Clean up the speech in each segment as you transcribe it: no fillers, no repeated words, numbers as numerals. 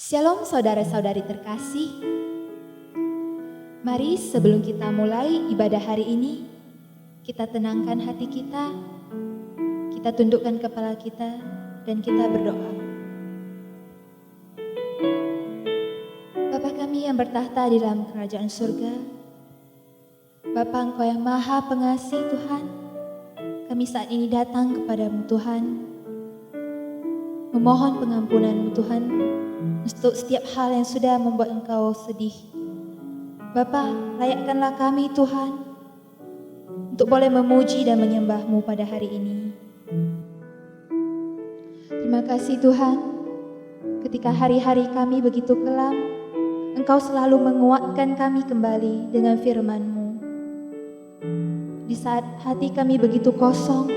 Shalom saudara-saudari terkasih. Mari sebelum kita mulai ibadah hari ini, kita tenangkan hati kita tundukkan kepala kita dan kita berdoa. Bapa kami yang bertahta di dalam kerajaan surga, Bapa Engkau yang maha pengasih Tuhan, kami saat ini datang kepadamu Tuhan, memohon pengampunan-Mu Tuhan, untuk setiap hal yang sudah membuat Engkau sedih. Bapa, layakkanlah kami Tuhan, untuk boleh memuji dan menyembah-Mu pada hari ini. Terima kasih Tuhan, ketika hari-hari kami begitu kelam, Engkau selalu menguatkan kami kembali dengan firman-Mu. Di saat hati kami begitu kosong,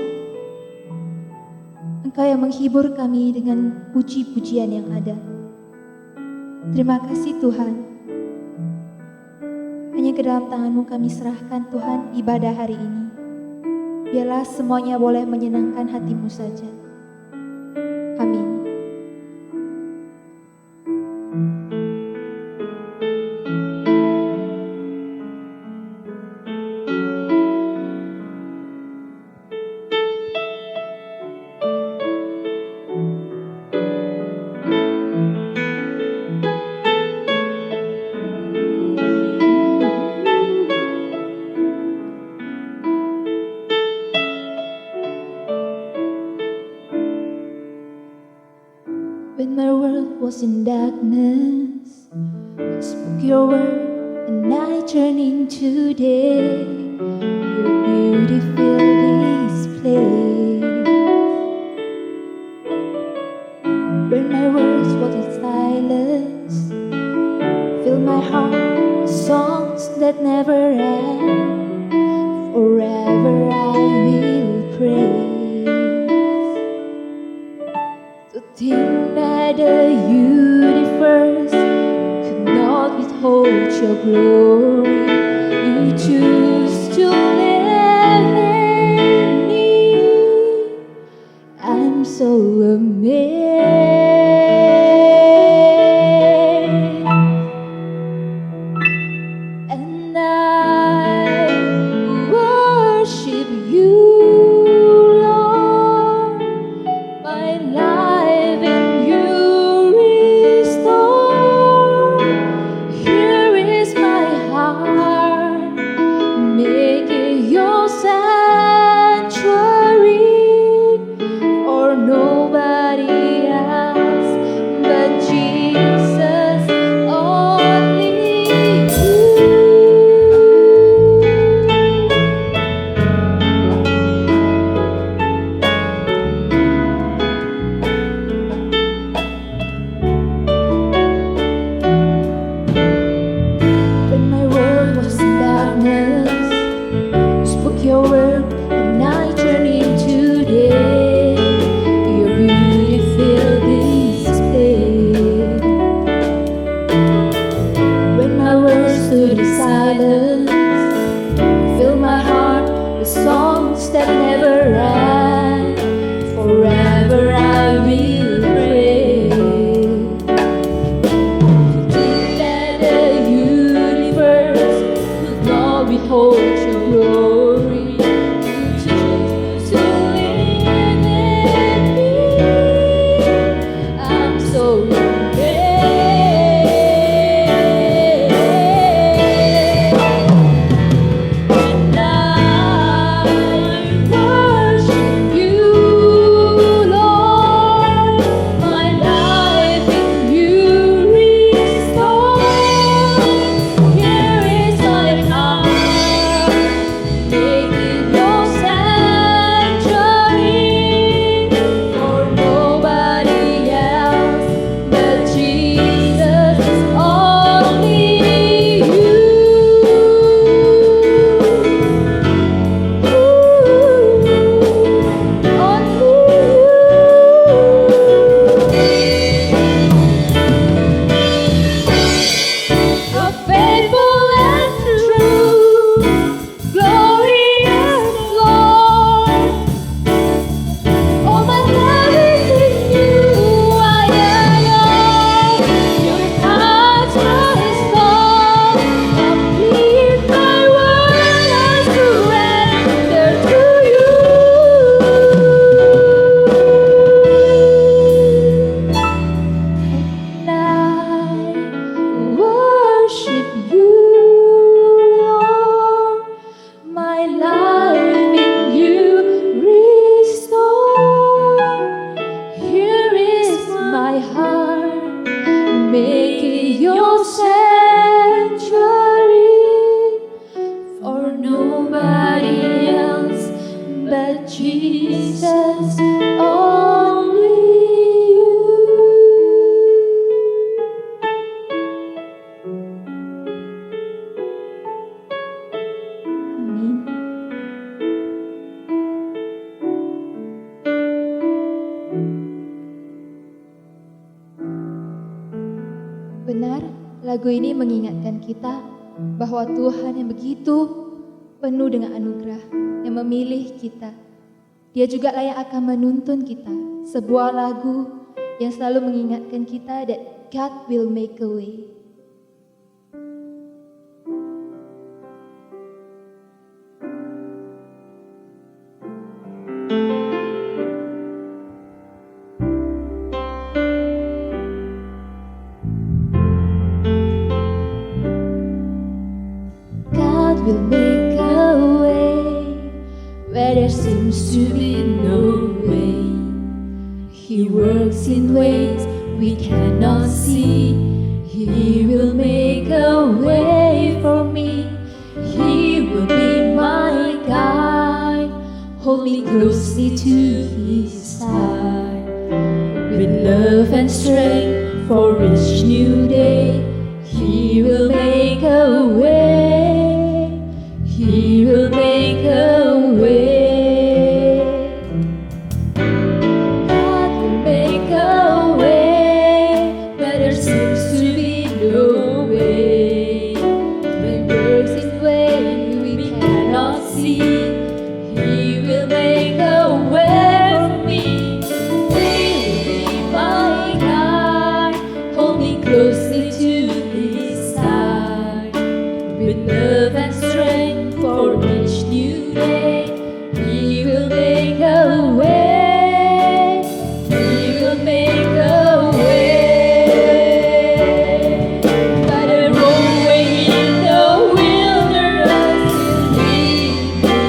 Engkau yang menghibur kami dengan puji-pujian yang ada. Terima kasih Tuhan. Hanya ke dalam tangan-Mu kami serahkan Tuhan ibadah hari ini. Biarlah semuanya boleh menyenangkan hati-Mu saja. Amin. When my world was in darkness, you spoke your word and I turned into day. Your beauty filled this place. When my words was in silence, fill my heart with songs that never end. Forever I will praise. To think that the universe could not withhold your glory. You choose to live in me. I'm so amazed. And I worship you, Lord. My life in you restore. Here is my heart, make it your sanctuary, for nobody else but Jesus, only you. Amin. Benar, lagu ini mengingatkan kita bahwa Tuhan yang begitu penuh dengan anugerah yang memilih kita. Dia juga layak akan menuntun kita. Sebuah lagu yang selalu mengingatkan kita that God will make a way. Will make a way where there seems to be no way. He works in ways we cannot see. He will make a way for me. He will be my guide. Hold me closely to His side. With love and strength for each new day, He will make a way. He will make a way. God will make a way where there seems to be no way. When works in ways we cannot see, He will make a way for me. He will be my guide. Hold me closely to His side. With love and strength for each new day, He will make a way. He will make a way. By the roadway in the wilderness, He'll lead me.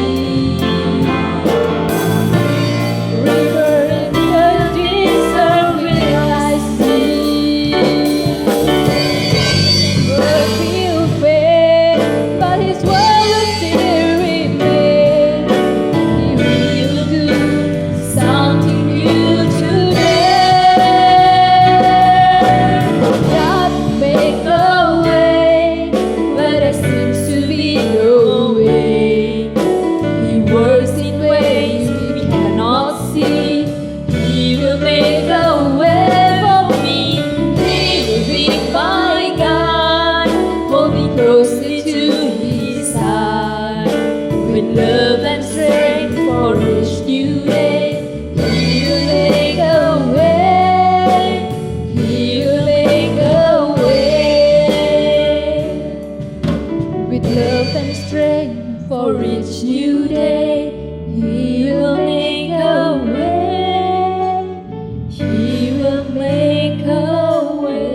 River in the desert will I see. Earth will fade, but His word will still remain. He will do something new today. God will make a way where there seems to be no way. He works in ways we cannot see. He will make a way for me. He will be my guide. Hold me closely to His side. With love and strength for each new day, He will make a way. He will make a way. With love and strength for each new day, He will make a way. He will make a way.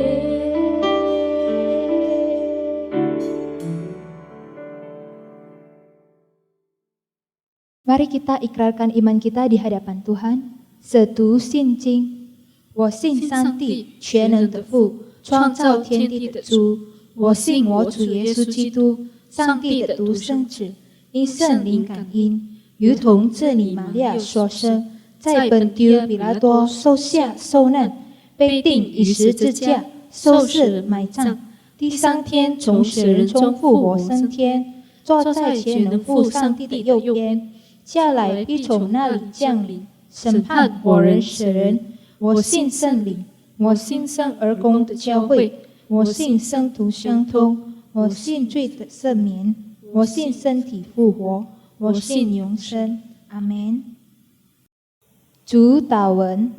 Mari kita ikrarkan iman kita di hadapan Tuhan. 1信经，我信上帝全能的父，创造天地的主。我信我主耶稣基督，上帝的独生子，因圣灵感应，如同这里玛利亚所生，在本丢比拉多受下受难，被钉以十字架，受死埋葬，第三天从死人中复活升天，坐在全能父上帝的右边。下来必从那里降临，审判活人死人。我信圣灵，我信圣而公的教会，我信圣徒相通，我信罪的赦免，我信身体复活，我信永生。阿们。主祷文：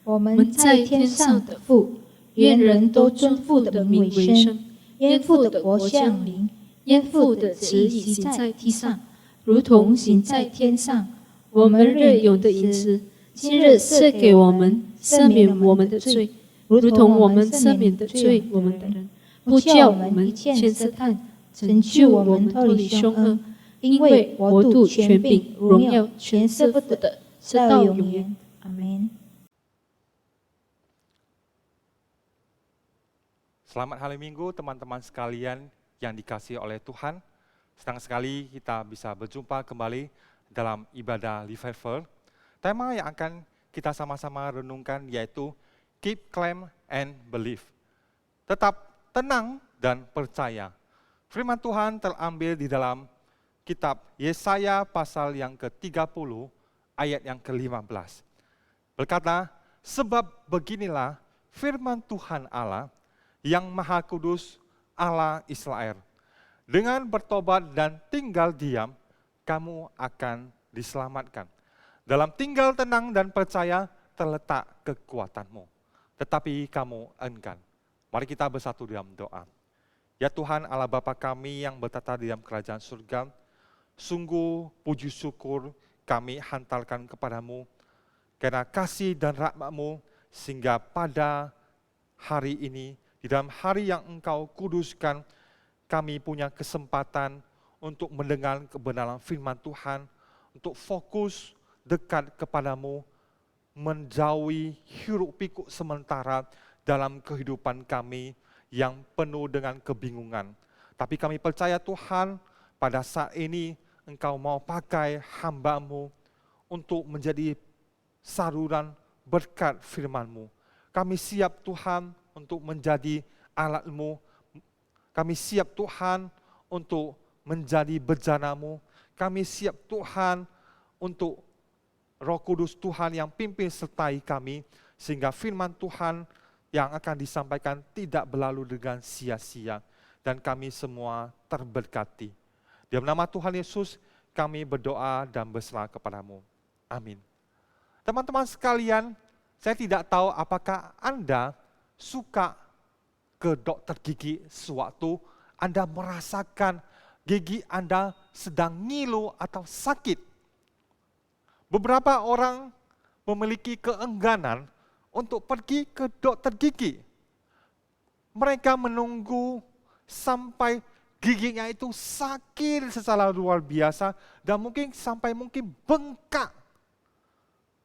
我们在天上的父，愿人都尊父的名为圣，愿父的国降临，愿父的旨意行在地上，如同行在天上。我们日用的饮食，今日赐给我们，赦免我们的罪，如同我们赦免的罪我们的人，不叫我们见试探，拯救我们脱离凶恶。因为国度、权柄、荣耀，全是父的，直到永远。阿们。Selamat hari Minggu teman-teman sekalian yang dikasihi oleh Tuhan. Senang sekali kita bisa berjumpa kembali dalam ibadah revival. Tema yang akan kita sama-sama renungkan yaitu Keep Calm and Believe. Tetap tenang dan percaya. Firman Tuhan terambil di dalam kitab Yesaya pasal yang ke-30 ayat yang ke-15. Berkata, sebab beginilah firman Tuhan Allah yang Maha Kudus, Allah Israel. Dengan bertobat dan tinggal diam, kamu akan diselamatkan. Dalam tinggal tenang dan percaya terletak kekuatanmu. Tetapi kamu enggan. Mari kita bersatu dalam doa. Ya Tuhan Allah Bapa kami yang bertata di dalam kerajaan surga, sungguh puji syukur kami hantarkan kepadamu, karena kasih dan rahmat-Mu sehingga pada hari ini, di dalam hari yang Engkau kuduskan, kami punya kesempatan untuk mendengar kebenaran firman Tuhan, untuk fokus dekat kepadamu, menjauhi hiruk-pikuk sementara dalam kehidupan kami yang penuh dengan kebingungan. Tapi kami percaya Tuhan, pada saat ini Engkau mau pakai hamba-Mu untuk menjadi saluran berkat firman-Mu. Kami siap Tuhan untuk menjadi alat-Mu. Kami siap Tuhan untuk menjadi bejana-Mu. Kami siap Tuhan untuk Roh Kudus Tuhan yang pimpin sertai kami, sehingga firman Tuhan yang akan disampaikan tidak berlalu dengan sia-sia, dan kami semua terberkati. Dalam nama Tuhan Yesus kami berdoa dan berserah kepadamu. Amin. Teman-teman sekalian, saya tidak tahu apakah Anda suka ke dokter gigi sewaktu Anda merasakan gigi Anda sedang ngilu atau sakit. Beberapa orang memiliki keengganan untuk pergi ke dokter gigi. Mereka menunggu sampai giginya itu sakit secara luar biasa dan mungkin sampai bengkak.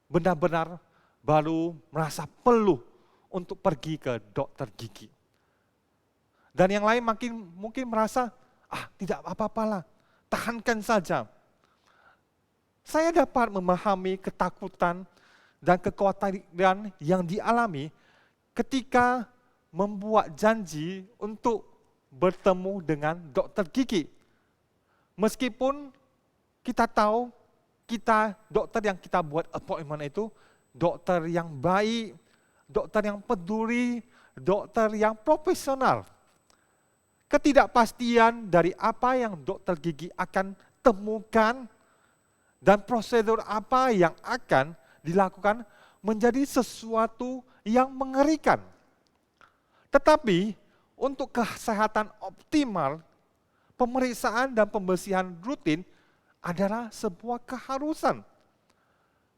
Benar-benar baru merasa perlu untuk pergi ke dokter gigi. Dan yang lain mungkin merasa, tidak apa-apalah, tahankan saja. Saya dapat memahami ketakutan dan kekhawatiran yang dialami ketika membuat janji untuk bertemu dengan dokter gigi. Meskipun kita tahu, dokter yang kita buat appointment itu, dokter yang baik, dokter yang peduli, dokter yang profesional. Ketidakpastian dari apa yang dokter gigi akan temukan dan prosedur apa yang akan dilakukan menjadi sesuatu yang mengerikan. Tetapi untuk kesehatan optimal, pemeriksaan dan pembersihan rutin adalah sebuah keharusan.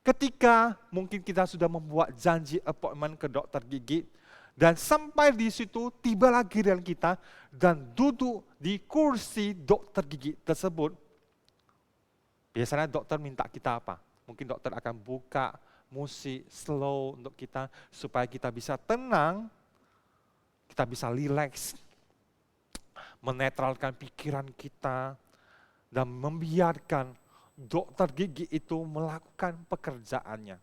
Ketika mungkin kita sudah membuat janji appointment ke dokter gigi, dan sampai di situ tibalah giliran kita dan duduk di kursi dokter gigi tersebut, biasanya dokter minta kita apa? Mungkin dokter akan buka musik slow untuk kita supaya kita bisa tenang, kita bisa rileks, menetralkan pikiran kita, dan membiarkan dokter gigi itu melakukan pekerjaannya.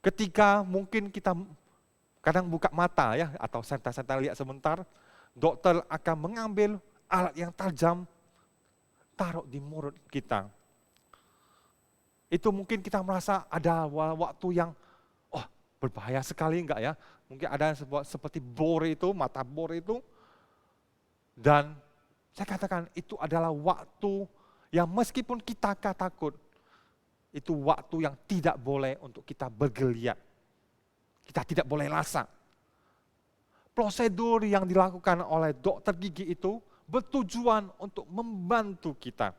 Ketika mungkin kita kadang buka mata ya, atau santai-santai lihat sebentar, dokter akan mengambil alat yang tajam, taruh di mulut kita. Itu mungkin kita merasa ada waktu yang berbahaya sekali enggak ya? Mungkin ada yang seperti bor itu, mata bor itu. Dan saya katakan itu adalah waktu yang meskipun kita takut, itu waktu yang tidak boleh untuk kita bergeliat. Kita tidak boleh rasa. Prosedur yang dilakukan oleh dokter gigi itu bertujuan untuk membantu kita.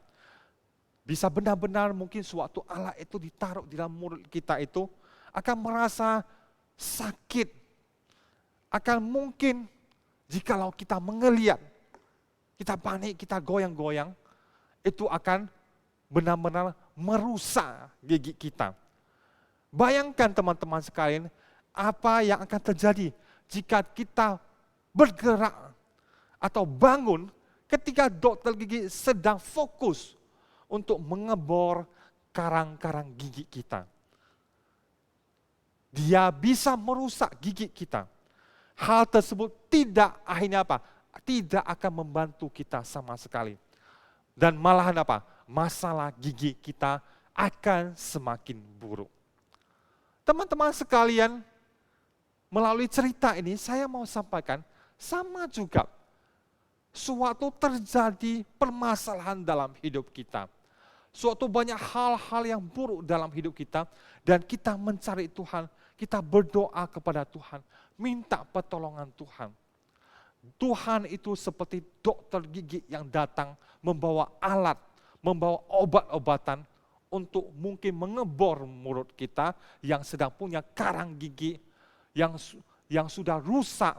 Bisa benar-benar mungkin suatu alat itu ditaruh di dalam mulut kita itu akan merasa sakit. Akan mungkin jikalau kita mengeliat, kita panik, kita goyang-goyang, itu akan benar-benar merusak gigi kita. Bayangkan teman-teman sekalian, apa yang akan terjadi jika kita bergerak atau bangun ketika dokter gigi sedang fokus untuk mengebor karang-karang gigi kita. Dia bisa merusak gigi kita. Hal tersebut tidak akhirnya apa? Tidak akan membantu kita sama sekali. Dan malahan apa? Masalah gigi kita akan semakin buruk. Teman-teman sekalian, melalui cerita ini saya mau sampaikan, sama juga suatu terjadi permasalahan dalam hidup kita. Suatu banyak hal-hal yang buruk dalam hidup kita, dan kita mencari Tuhan, kita berdoa kepada Tuhan, minta pertolongan Tuhan. Tuhan itu seperti dokter gigi yang datang membawa alat, membawa obat-obatan untuk mungkin mengebor mulut kita yang sedang punya karang gigi yang sudah rusak.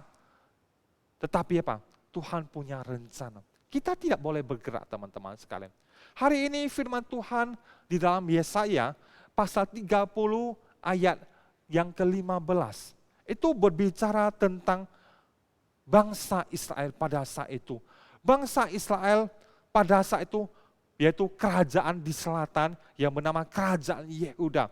Tetapi apa? Tuhan punya rencana. Kita tidak boleh bergerak, teman-teman sekalian. Hari ini firman Tuhan di dalam Yesaya pasal 30 ayat yang ke-15. Itu berbicara tentang bangsa Israel pada saat itu. Bangsa Israel pada saat itu yaitu kerajaan di selatan yang bernama kerajaan Yehuda.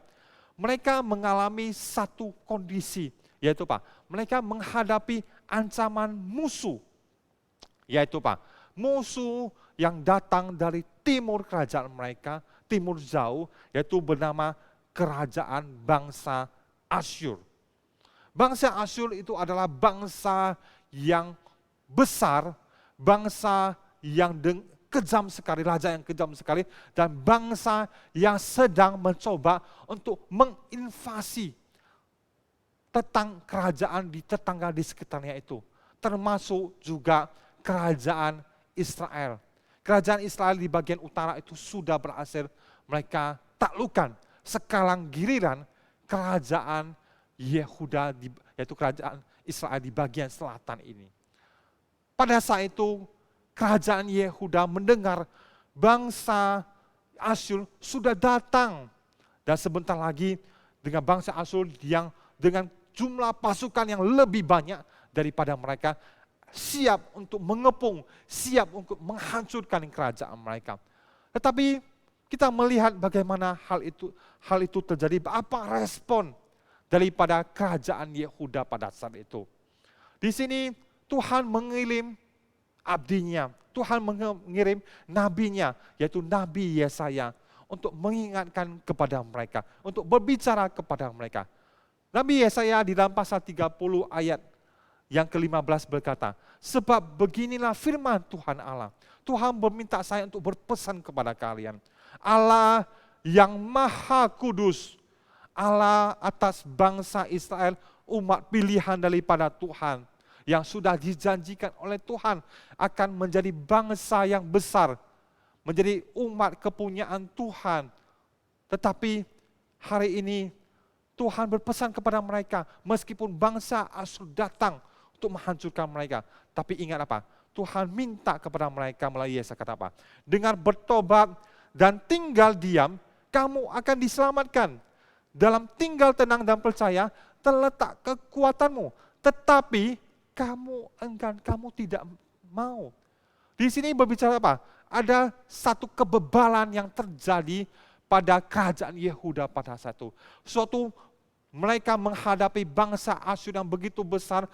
Mereka mengalami satu kondisi, yaitu apa? Mereka menghadapi ancaman musuh. Yaitu apa? Musuh yang datang dari timur kerajaan mereka, timur jauh, yaitu bernama kerajaan bangsa Asyur. Bangsa Asyur itu adalah bangsa yang besar, bangsa yang kejam sekali, raja yang kejam sekali, dan bangsa yang sedang mencoba untuk menginvasi tentang kerajaan di tetangga di sekitarnya itu. Termasuk juga kerajaan Israel. Kerajaan Israel di bagian utara itu sudah berhasil mereka taklukkan. Sekarang giliran kerajaan Yehuda, yaitu kerajaan Israel di bagian selatan ini. Pada saat itu, kerajaan Yehuda mendengar bangsa Asyur sudah datang. Dan sebentar lagi dengan bangsa Asyur yang dengan jumlah pasukan yang lebih banyak daripada mereka, siap untuk mengepung, siap untuk menghancurkan kerajaan mereka. Tetapi kita melihat bagaimana hal itu terjadi, apa respon daripada kerajaan Yehuda pada saat itu. Di sini Tuhan mengirim abdinya, Tuhan mengirim nabinya, yaitu Nabi Yesaya, untuk mengingatkan kepada mereka, untuk berbicara kepada mereka. Nabi Yesaya di dalam pasal 30 ayat yang ke-15 berkata, sebab beginilah firman Tuhan Allah. Tuhan meminta saya untuk berpesan kepada kalian. Allah yang maha kudus, Allah atas bangsa Israel, umat pilihan daripada Tuhan, yang sudah dijanjikan oleh Tuhan akan menjadi bangsa yang besar, menjadi umat kepunyaan Tuhan. Tetapi hari ini Tuhan berpesan kepada mereka, meskipun bangsa Asyur datang untuk menghancurkan mereka, tapi ingat apa? Tuhan minta kepada mereka melalui Yesaya kata apa? Dengan bertobat dan tinggal diam, kamu akan diselamatkan. Dalam tinggal tenang dan percaya terletak kekuatanmu, tetapi kamu enggan, kamu tidak mau. Di sini berbicara apa? Ada satu kebebalan yang terjadi pada kerajaan Yehuda pada saat itu. Suatu mereka menghadapi bangsa Asyur yang begitu besar,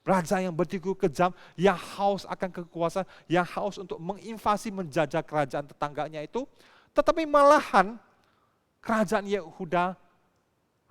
raja yang begitu kejam, yang haus akan kekuasaan, yang haus untuk menginvasi, menjajah kerajaan tetangganya itu. Tetapi malahan kerajaan Yehuda,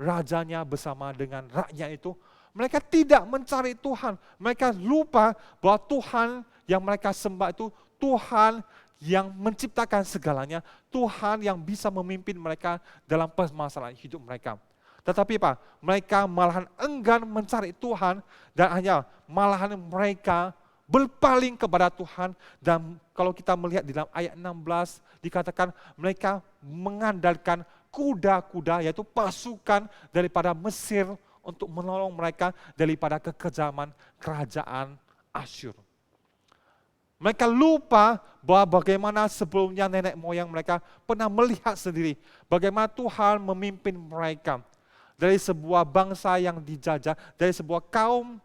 rajanya bersama dengan rakyat itu, mereka tidak mencari Tuhan. Mereka lupa bahwa Tuhan yang mereka sembah itu Tuhan yang menciptakan segalanya, Tuhan yang bisa memimpin mereka dalam permasalahan hidup mereka. Tetapi apa? Mereka malahan enggan mencari Tuhan, dan hanya malahan mereka berpaling kepada Tuhan. Dan kalau kita melihat di dalam ayat 16 dikatakan mereka mengandalkan kuda-kuda, yaitu pasukan daripada Mesir untuk menolong mereka daripada kekejaman kerajaan Asyur. Mereka lupa bahwa bagaimana sebelumnya nenek moyang mereka pernah melihat sendiri bagaimana Tuhan memimpin mereka dari sebuah bangsa yang dijajah, dari sebuah kaum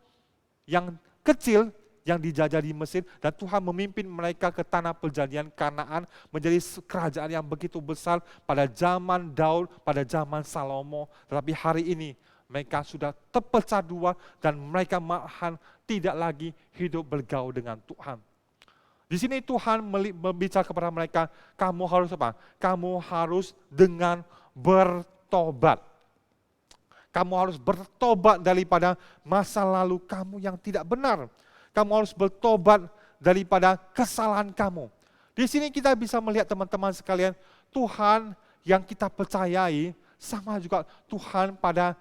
yang kecil yang dijajah di Mesir, dan Tuhan memimpin mereka ke tanah perjanjian Kanaan menjadi kerajaan yang begitu besar pada zaman Daud, pada zaman Salomo. Tetapi hari ini mereka sudah terpecah dua dan mereka malahan tidak lagi hidup bergaul dengan Tuhan. Di sini Tuhan berbicara kepada mereka, kamu harus apa? Kamu harus dengan bertobat. Kamu harus bertobat daripada masa lalu kamu yang tidak benar. Kamu harus bertobat daripada kesalahan kamu. Di sini kita bisa melihat teman-teman sekalian, Tuhan yang kita percayai sama juga Tuhan pada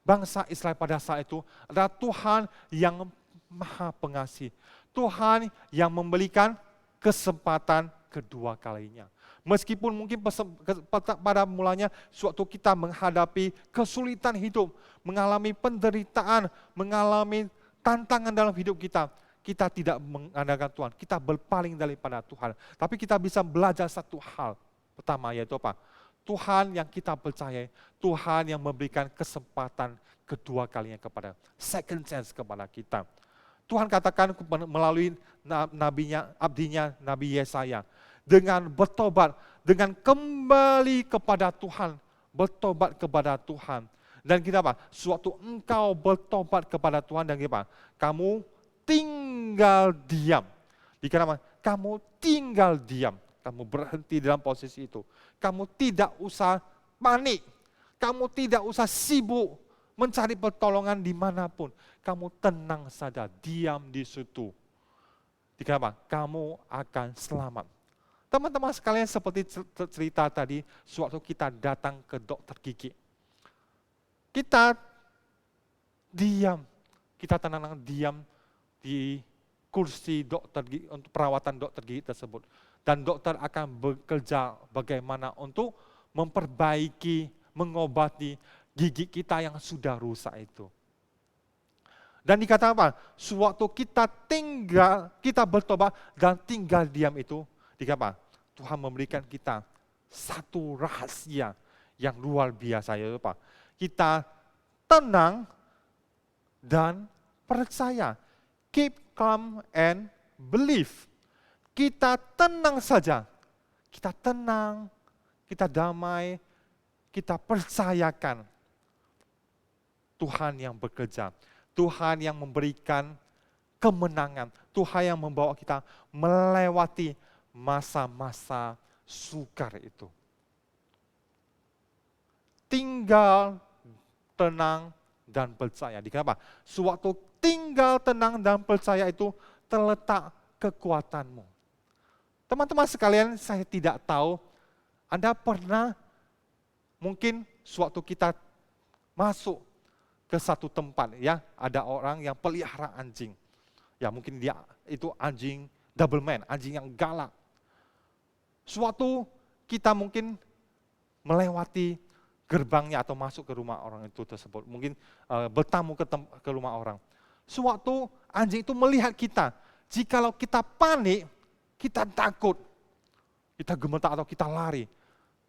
bangsa Israel pada saat itu adalah Tuhan yang Maha Pengasih. Tuhan yang memberikan kesempatan kedua kalinya. Meskipun mungkin pada mulanya suatu kita menghadapi kesulitan hidup, mengalami penderitaan, mengalami tantangan dalam hidup kita, kita tidak mengandalkan Tuhan, kita berpaling daripada Tuhan. Tapi kita bisa belajar satu hal, pertama yaitu apa? Tuhan yang kita percaya, Tuhan yang memberikan kesempatan kedua kalinya kepada, second chance kepada kita. Tuhan katakan melalui nabinya, abdinya Nabi Yesaya, dengan bertobat, dengan kembali kepada Tuhan, bertobat kepada Tuhan. Dan kita apa? Suatu engkau bertobat kepada Tuhan dan apa? Kamu tinggal diam. Dikatakan kamu tinggal diam. Kamu berhenti dalam posisi itu. Kamu tidak usah panik. Kamu tidak usah sibuk mencari pertolongan dimanapun. Kamu tenang saja, diam di situ. Dikatakan kamu akan selamat. Teman-teman sekalian, seperti cerita tadi, suatu kita datang ke dokter gigi. Kita diam, kita tenang diam di kursi dokter gigi, untuk perawatan dokter gigi tersebut. Dan dokter akan bekerja bagaimana untuk memperbaiki, mengobati gigi kita yang sudah rusak itu. Dan dikatakan apa? Sewaktu kita bertobat dan tinggal diam itu, dikatakan apa? Tuhan memberikan kita satu rahasia yang luar biasa, yaitu apa? Kita tenang dan percaya. Keep calm and believe. Kita tenang saja. Kita tenang, kita damai, kita percayakan Tuhan yang bekerja. Tuhan yang memberikan kemenangan. Tuhan yang membawa kita melewati masa-masa sukar itu. Tinggal tenang dan percaya. Kenapa? Sewaktu tinggal tenang dan percaya itu terletak kekuatanmu. Teman-teman sekalian, saya tidak tahu Anda pernah mungkin sewaktu kita masuk ke satu tempat, ya, ada orang yang pelihara anjing. Ya, mungkin dia itu anjing Doberman, anjing yang galak. Suatu kita mungkin melewati gerbangnya atau masuk ke rumah orang itu tersebut, mungkin bertamu ke rumah orang. Suatu anjing itu melihat kita, jikalau kita panik, kita takut, kita gemetar atau kita lari,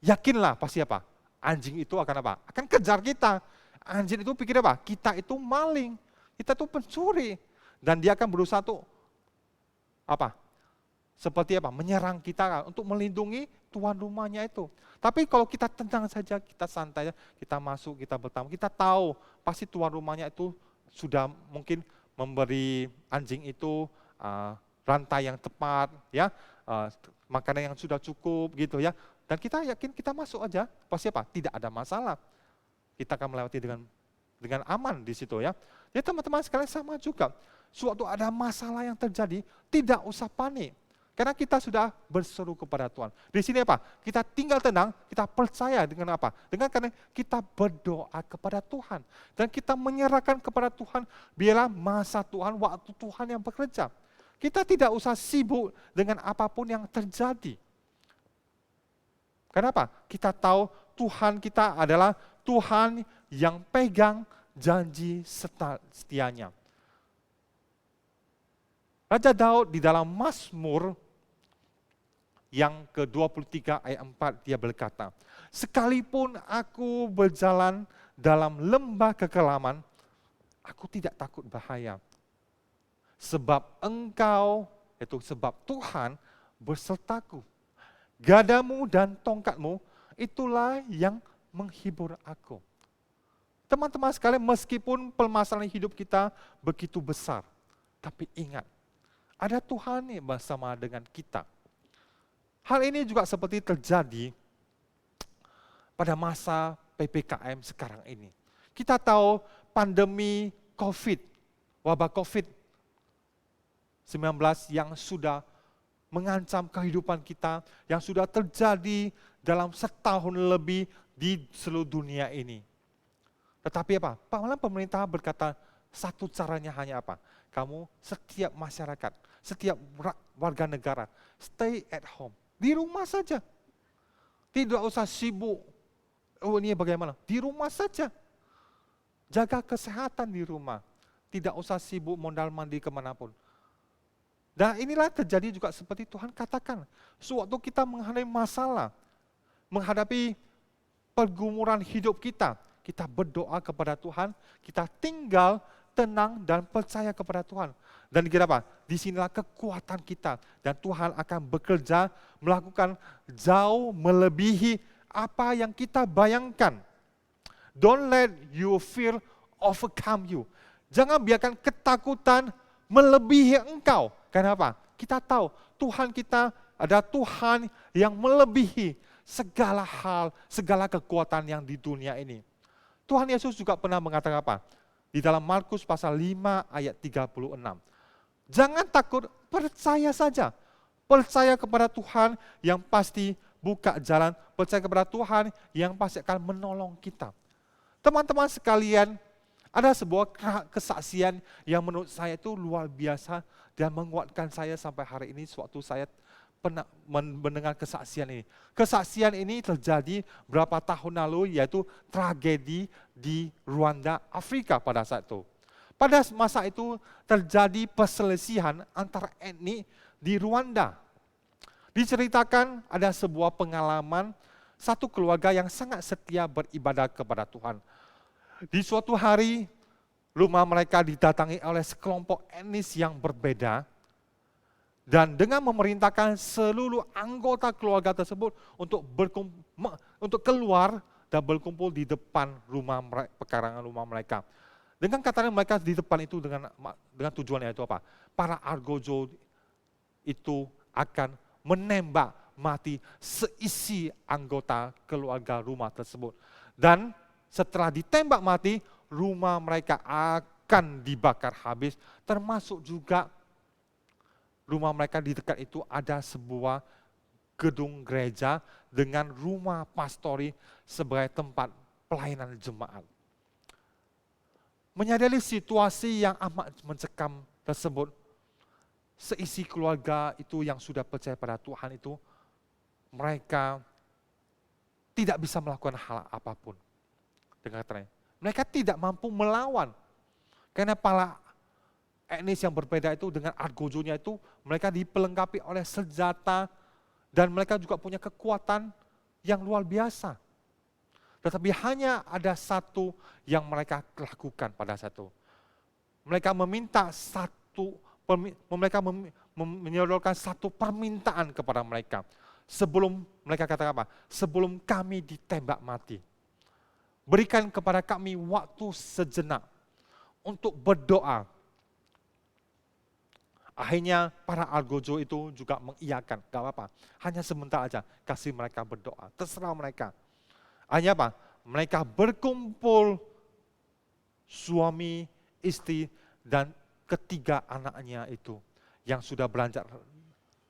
yakinlah pasti apa? Anjing itu akan apa? Akan kejar kita. Anjing itu pikir apa? Kita itu maling, kita itu pencuri, dan dia akan berusaha tuh apa? Seperti apa? Menyerang kita untuk melindungi tuan rumahnya itu. Tapi kalau kita tenang saja, kita santai, kita masuk, kita bertamu, kita tahu pasti tuan rumahnya itu sudah mungkin memberi anjing itu rantai yang tepat, ya, makanan yang sudah cukup gitu ya. Dan kita yakin kita masuk aja, pasti apa? Tidak ada masalah. Kita akan melewati dengan aman di situ ya. Ya teman-teman sekalian sama juga. Suatu ada masalah yang terjadi, tidak usah panik. Karena kita sudah berseru kepada Tuhan. Di sini apa? Kita tinggal tenang, kita percaya dengan apa? Dengan karena kita berdoa kepada Tuhan. Dan kita menyerahkan kepada Tuhan, biarlah masa Tuhan, waktu Tuhan yang bekerja. Kita tidak usah sibuk dengan apapun yang terjadi. Kenapa? Kita tahu Tuhan kita adalah Tuhan yang pegang janji setianya. Raja Daud di dalam Mazmur yang ke-23 ayat 4 dia berkata, sekalipun aku berjalan dalam lembah kekelaman, aku tidak takut bahaya. sebab engkau, yaitu sebab Tuhan bersertaku. Gadamu dan tongkatmu, itulah yang menghibur aku. Teman-teman sekalian, meskipun permasalahan hidup kita begitu besar, tapi ingat, ada Tuhan yang bersama dengan kita. Hal ini juga seperti terjadi pada masa PPKM sekarang ini. Kita tahu pandemi COVID, wabah COVID-19 yang sudah mengancam kehidupan kita, yang sudah terjadi dalam setahun lebih di seluruh dunia ini. Tetapi apa? Pemerintah berkata satu caranya hanya apa? Kamu setiap masyarakat, setiap warga negara, stay at home. Di rumah saja. Tidak usah sibuk. Oh ini bagaimana? Di rumah saja. Jaga kesehatan di rumah. Tidak usah sibuk mondar mandir kemanapun. Dan inilah terjadi juga seperti Tuhan katakan. Sewaktu kita menghadapi masalah, menghadapi pergumulan hidup kita berdoa kepada Tuhan, kita tinggal tenang dan percaya kepada Tuhan. Dan kira apa? Disinilah kekuatan kita. Dan Tuhan akan bekerja, melakukan jauh melebihi apa yang kita bayangkan. Don't let your fear overcome you. Jangan biarkan ketakutan melebihi engkau. Kenapa? Kita tahu Tuhan kita ada Tuhan yang melebihi segala hal, segala kekuatan yang di dunia ini. Tuhan Yesus juga pernah mengatakan apa? Di dalam Markus pasal 5 ayat 36. Jangan takut, percaya saja. Percaya kepada Tuhan yang pasti buka jalan, percaya kepada Tuhan yang pasti akan menolong kita. Teman-teman sekalian, ada sebuah kesaksian yang menurut saya itu luar biasa dan menguatkan saya sampai hari ini sewaktu saya pernah mendengar kesaksian ini. Kesaksian ini terjadi berapa tahun lalu, yaitu tragedi di Rwanda, Afrika pada saat itu. Pada masa itu terjadi perselisihan antar etnik di Rwanda. Diceritakan ada sebuah pengalaman satu keluarga yang sangat setia beribadah kepada Tuhan. Di suatu hari, rumah mereka didatangi oleh sekelompok etnis yang berbeda, dan dengan memerintahkan seluruh anggota keluarga tersebut untuk keluar dan berkumpul di depan pekarangan rumah mereka. Dengan katanya mereka di depan itu dengan tujuannya itu apa? Para argojo itu akan menembak mati seisi anggota keluarga rumah tersebut. Dan setelah ditembak mati, rumah mereka akan dibakar habis, termasuk juga rumah mereka di dekat itu ada sebuah gedung gereja dengan rumah pastori sebagai tempat pelayanan jemaat. Menyadari situasi yang amat mencekam tersebut, seisi keluarga itu yang sudah percaya pada Tuhan itu, mereka tidak bisa melakukan hal apapun. Dengan katanya, mereka tidak mampu melawan. Karena para etnis yang berbeda itu dengan argojonya itu, mereka dipelengkapi oleh senjata, dan mereka juga punya kekuatan yang luar biasa. Tetapi hanya ada satu yang mereka lakukan pada saat itu. Mereka meminta mereka menyodorkan satu permintaan kepada mereka. Sebelum mereka katakan apa? Sebelum kami ditembak mati, berikan kepada kami waktu sejenak untuk berdoa. Akhirnya para argojo itu juga mengiyakan, gak apa-apa, hanya sebentar aja, kasih mereka berdoa, terserah mereka. Hanya apa? Mereka berkumpul, suami, istri, dan ketiga anaknya itu, yang sudah beranjak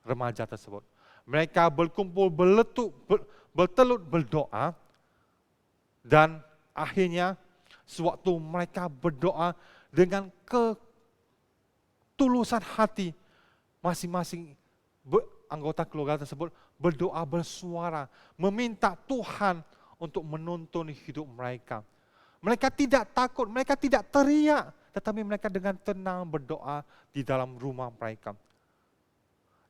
remaja tersebut. Mereka berkumpul, bertelut berdoa, dan akhirnya sewaktu mereka berdoa dengan ketulusan hati, masing-masing anggota keluarga tersebut berdoa bersuara, meminta Tuhan untuk menuntun hidup mereka. Mereka tidak takut, mereka tidak teriak, tetapi mereka dengan tenang berdoa di dalam rumah mereka.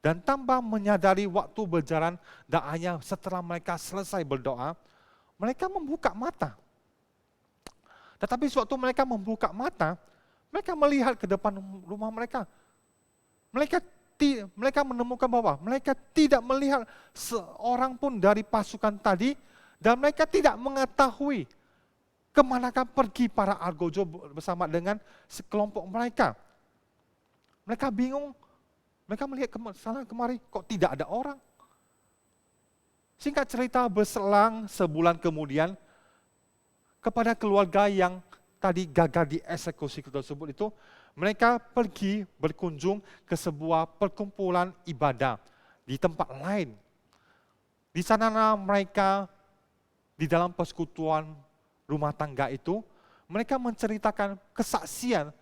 Dan tanpa menyadari waktu berjalan, dan hanya setelah mereka selesai berdoa, mereka membuka mata. Tetapi sewaktu mereka membuka mata, mereka melihat ke depan rumah mereka. mereka menemukan bahwa mereka tidak melihat seorang pun dari pasukan tadi, dan mereka tidak mengetahui kemanakah pergi para argojo bersama dengan sekelompok mereka. Mereka bingung, mereka melihat sana kemari, kok tidak ada orang. Singkat cerita, berselang sebulan kemudian, kepada keluarga yang tadi gagal dieksekusi tersebut itu, mereka pergi berkunjung ke sebuah perkumpulan ibadah di tempat lain. Di sana mereka di dalam persekutuan rumah tangga itu, mereka menceritakan kesaksian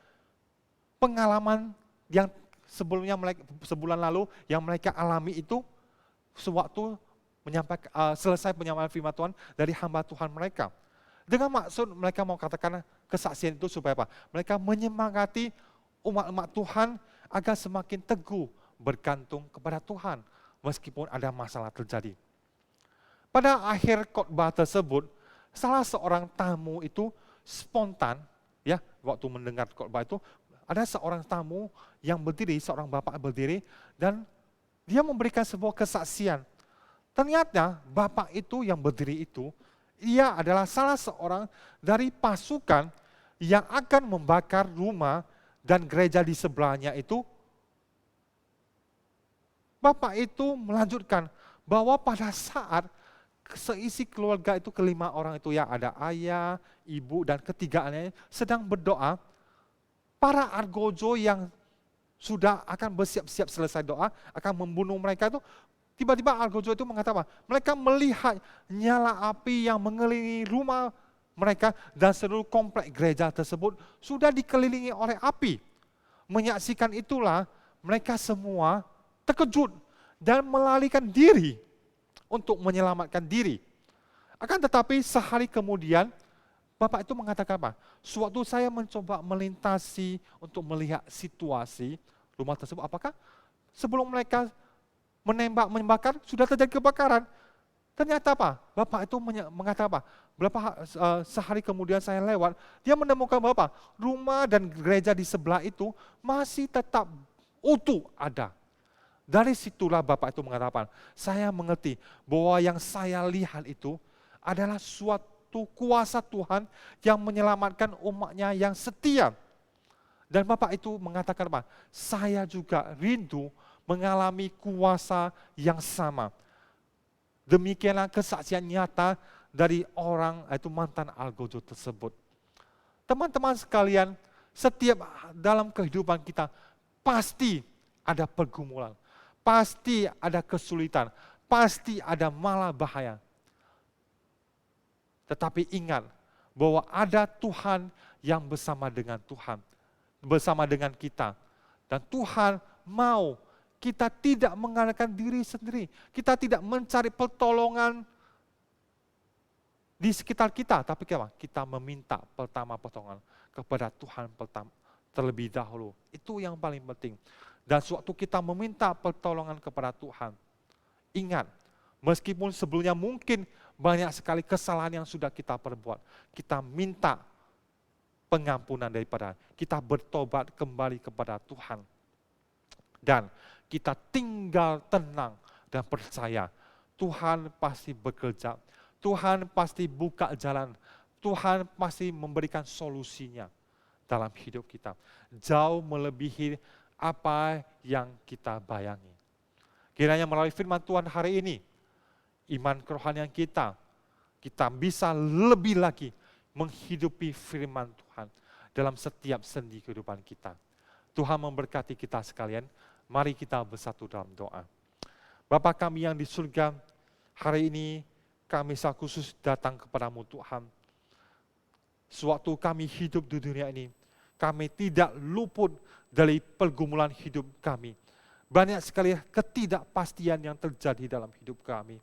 pengalaman yang sebelumnya sebulan lalu yang mereka alami itu sewaktu selesai penyampaian firman Tuhan dari hamba Tuhan mereka. Dengan maksud mereka mau katakan kesaksian itu supaya apa? Mereka menyemangati umat-umat Tuhan agar semakin teguh bergantung kepada Tuhan meskipun ada masalah terjadi. Pada akhir khotbah tersebut, salah seorang tamu itu spontan, ya, waktu mendengar khotbah itu, ada seorang tamu yang berdiri, seorang bapak berdiri, dan dia memberikan sebuah kesaksian. Ternyata bapak itu yang berdiri itu, ia adalah salah seorang dari pasukan yang akan membakar rumah dan gereja di sebelahnya itu. Bapak itu melanjutkan bahwa pada saat seisi keluarga itu, kelima orang itu, ya, ada ayah, ibu, dan ketiga anaknya sedang berdoa, para argojo yang sudah akan bersiap-siap selesai doa akan membunuh mereka itu, tiba-tiba argojo itu mengatakan, mereka melihat nyala api yang mengelilingi rumah mereka dan seluruh komplek gereja tersebut sudah dikelilingi oleh api. Menyaksikan itulah mereka semua terkejut dan melarikan diri untuk menyelamatkan diri. Akan tetapi sehari kemudian, bapak itu mengatakan apa? Sewaktu saya mencoba melintasi untuk melihat situasi rumah tersebut, apakah sebelum mereka membakar, sudah terjadi kebakaran. Ternyata apa? Bapak itu mengatakan apa? Sehari kemudian saya lewat, dia menemukan bahwa rumah dan gereja di sebelah itu masih tetap utuh ada. Dari situlah bapak itu mengatakan, saya mengerti bahwa yang saya lihat itu adalah suatu kuasa Tuhan yang menyelamatkan umatnya yang setia. Dan bapak itu mengatakan apa? Saya juga rindu mengalami kuasa yang sama. Demikianlah kesaksian nyata dari orang, itu mantan algojo tersebut. Teman-teman sekalian, setiap dalam kehidupan kita pasti ada pergumulan, pasti ada kesulitan, pasti ada malah bahaya. Tetapi ingat bahwa ada Tuhan yang bersama dengan Tuhan, bersama dengan kita. Dan Tuhan mau kita tidak mengandalkan diri sendiri. Kita tidak mencari pertolongan di sekitar kita, tapi kita meminta pertolongan kepada Tuhan terlebih dahulu. Itu yang paling penting. Dan sewaktu kita meminta pertolongan kepada Tuhan, ingat, meskipun sebelumnya mungkin banyak sekali kesalahan yang sudah kita perbuat, kita minta pengampunan daripada, kita bertobat kembali kepada Tuhan. Dan kita tinggal tenang dan percaya Tuhan pasti bekerja, Tuhan pasti buka jalan, Tuhan pasti memberikan solusinya dalam hidup kita. Jauh melebihi apa yang kita bayangi. Kiranya melalui firman Tuhan hari ini, iman kerohanian kita bisa lebih lagi menghidupi firman Tuhan dalam setiap sendi kehidupan kita. Tuhan memberkati kita sekalian. Mari kita bersatu dalam doa. Bapa kami yang di surga, hari ini kami secara khusus datang kepadamu Tuhan. Sewaktu kami hidup di dunia ini, kami tidak luput dari pergumulan hidup kami. Banyak sekali ketidakpastian yang terjadi dalam hidup kami.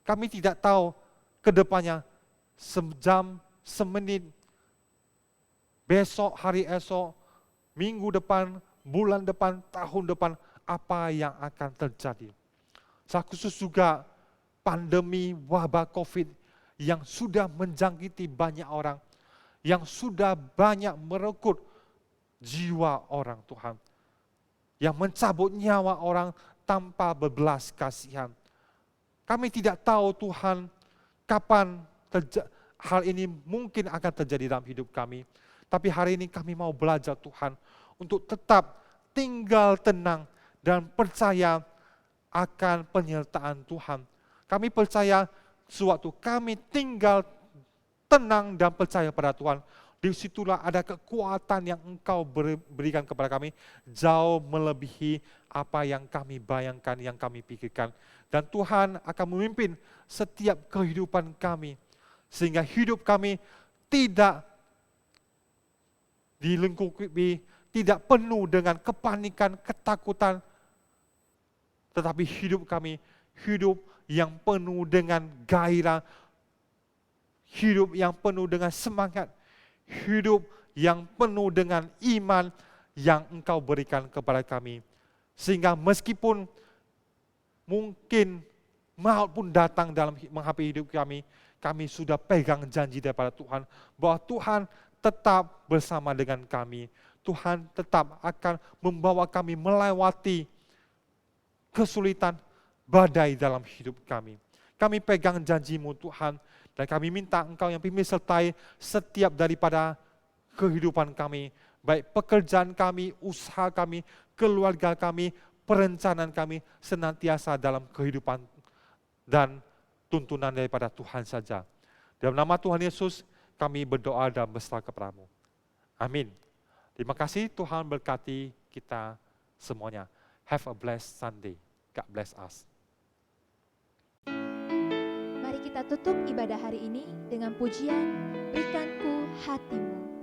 Kami tidak tahu ke depannya, sejam, semenit, besok, hari esok, minggu depan, bulan depan, tahun depan, apa yang akan terjadi. Secara khusus juga pandemi wabah COVID yang sudah menjangkiti banyak orang, yang sudah banyak merekrut jiwa orang Tuhan, yang mencabut nyawa orang tanpa berbelas kasihan. Kami tidak tahu Tuhan kapan hal ini mungkin akan terjadi dalam hidup kami. Tapi hari ini kami mau belajar Tuhan untuk tetap tinggal tenang dan percaya akan penyertaan Tuhan. Kami percaya sewaktu kami tinggal tenang dan percaya pada Tuhan, disitulah ada kekuatan yang Engkau berikan kepada kami jauh melebihi apa yang kami bayangkan, yang kami pikirkan. Dan Tuhan akan memimpin setiap kehidupan kami, sehingga hidup kami tidak dilingkupi, tidak penuh dengan kepanikan, ketakutan, tetapi hidup kami, hidup yang penuh dengan gairah, hidup yang penuh dengan semangat, hidup yang penuh dengan iman yang Engkau berikan kepada kami. Sehingga meskipun mungkin maut pun datang dalam menghampiri hidup kami, kami sudah pegang janji daripada Tuhan, bahwa Tuhan tetap bersama dengan kami. Tuhan tetap akan membawa kami melewati kesulitan, badai dalam hidup kami. Kami pegang janji-Mu Tuhan, dan kami minta Engkau yang pimpin sertai setiap daripada kehidupan kami, baik pekerjaan kami, usaha kami, keluarga kami, perencanaan kami, senantiasa dalam kehidupan dan tuntunan daripada Tuhan saja. Dalam nama Tuhan Yesus, kami berdoa dan berserah kepada-Mu. Amin. Terima kasih, Tuhan berkati kita semuanya. Have a blessed Sunday. God bless us. Mari kita tutup ibadah hari ini dengan pujian Berikan Ku Hatimu.